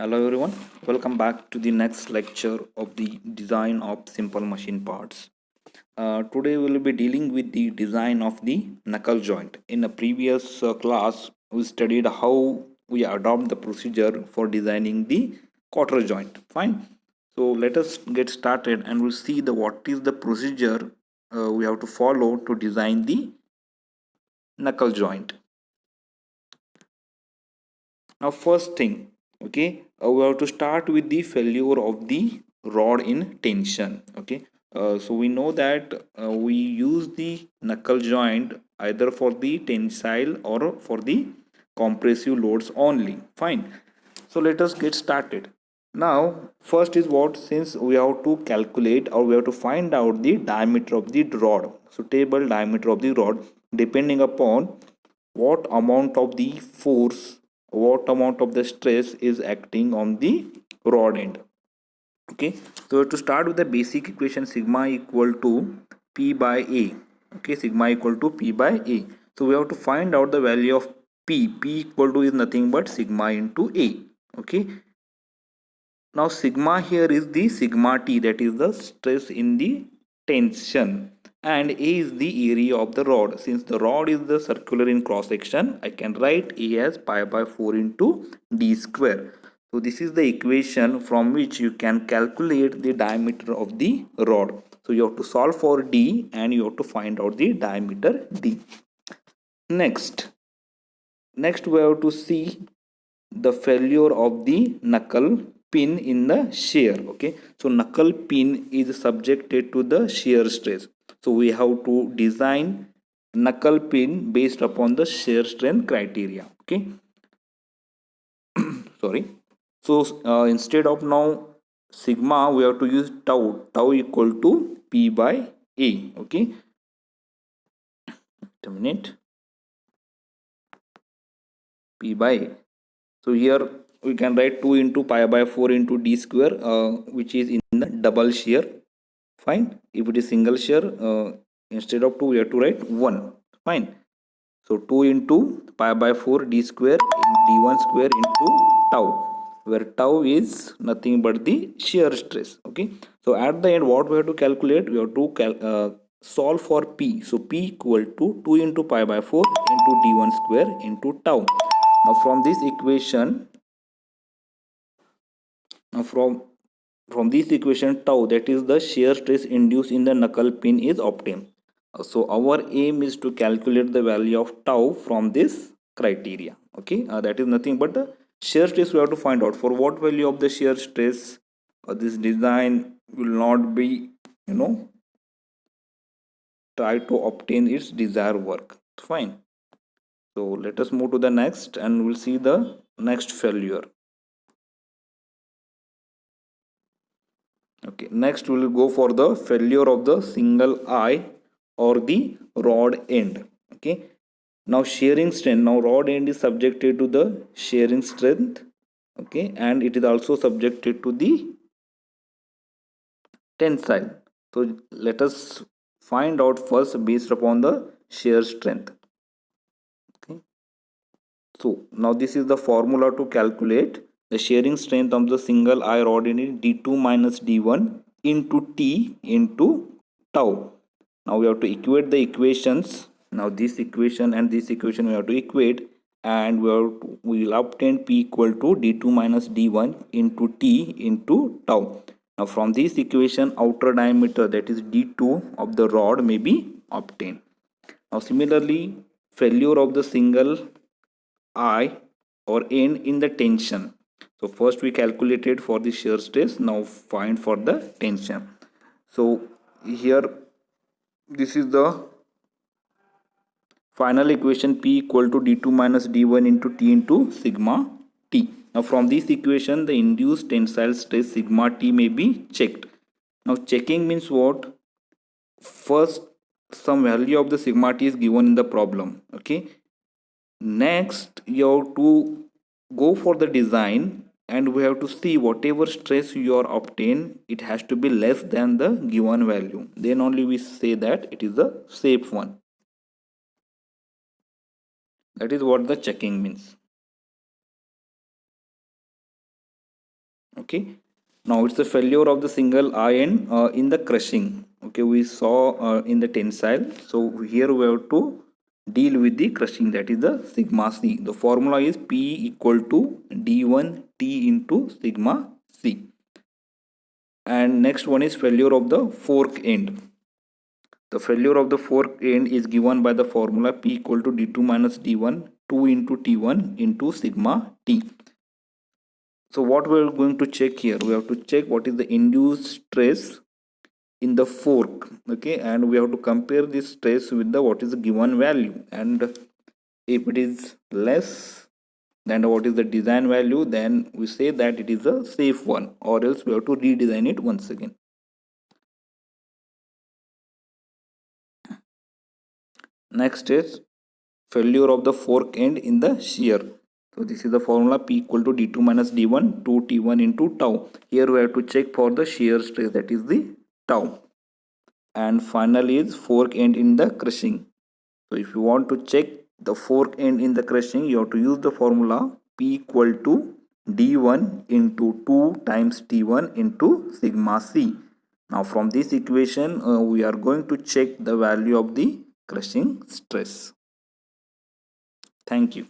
Hello everyone, welcome back to the next lecture of the design of simple machine parts. Today we will be dealing with the design of the knuckle joint. In a previous class, we studied how we adopt the procedure for designing the quarter joint. Fine. So let us get started and we'll see the what is the procedure we have to follow to design the knuckle joint. Now, first thing, okay, we have to start with the failure of the rod in tension. Okay, so we know that we use the knuckle joint either for the tensile or for the compressive loads only. Fine. So let us get started. Now, first is what, since we have to calculate or we have to find out the diameter of the rod, suitable diameter of the rod, depending upon what amount of the force, what amount of the stress is acting on the rod end. Okay, so to start with the basic equation, sigma equal to P by A. Okay, sigma equal to P by A. So we have to find out the value of P equal to is nothing but sigma into A. Okay, now sigma here is the sigma T, that is the stress in the tension, and A is the area of the rod. Since the rod is the circular in cross section, I can write A as pi by 4 into d square. So this is the equation from which you can calculate the diameter of the rod. So you have to solve for d and you have to find out the diameter d. Next we have to see the failure of the knuckle pin in the shear. Okay, so knuckle pin is subjected to the shear stress, so we have to design knuckle pin based upon the shear strength criteria. Okay, sorry. So instead of now sigma, we have to use tau equal to P by A. Okay, wait a minute. P by A. So here we can write 2 into pi by 4 into d square, which is in the double shear. Fine. If it is single shear, instead of 2 we have to write 1. Fine. So 2 into pi by 4 d square d1 square into tau, where tau is nothing but the shear stress. Okay, so at the end what we have to calculate, we have to solve for P. So P equal to 2 into pi by 4 into d1 square into tau. Now from this equation, now from this equation, tau, that is the shear stress induced in the knuckle pin, is obtained. So our aim is to calculate the value of tau from this criteria. Okay, that is nothing but the shear stress we have to find out. For what value of the shear stress this design will not be, try to obtain its desired work. Fine. So let us move to the next and we'll see the next failure. Okay, next we will go for the failure of the single eye or the rod end. Okay, now shearing strength, now rod end is subjected to the shearing strength. Okay, and it is also subjected to the tensile. So let us find out first based upon the shear strength. Okay, so now this is the formula to calculate the shearing strength of the single eye rod end is d2 minus d1 into t into tau. Now we have to equate the equations. Now this equation and this equation we have to equate, and we will obtain P equal to d2 minus d1 into t into tau. Now from this equation, outer diameter, that is d2 of the rod, may be obtained. Now similarly, failure of the single eye or end in the tension. So first we calculated for the shear stress, now find for the tension. So here this is the final equation, P equal to d2 minus d1 into t into sigma t. Now from this equation, the induced tensile stress sigma t may be checked. Now checking means what? First some value of the sigma t is given in the problem. Okay, next you have to go for the design and we have to see whatever stress you are obtain, it has to be less than the given value, then only we say that it is the safe one. That is what the checking means. Okay, now it's the failure of the single ion in the crushing. Okay, we saw in the tensile. So here we have to deal with the crushing, that is the sigma c. The formula is P equal to d1 T into sigma c. And next one is failure of the fork end. The failure of the fork end is given by the formula P equal to d2 minus d1 2 into t1 into sigma t. So what we are going to check here, we have to check what is the induced stress in the fork. Okay, and we have to compare this stress with the what is the given value, and if it is less than what is the design value, then we say that it is a safe one, or else we have to redesign it once again. Next is failure of the fork end in the shear. So this is the formula P equal to d2 minus d1 2 t1 into tau. Here we have to check for the shear stress, that is the tau. And finally is fork end in the crushing. So if you want to check the fork end in the crushing, you have to use the formula P equal to d1 into 2 times t1 into sigma c. Now from this equation we are going to check the value of the crushing stress. Thank you.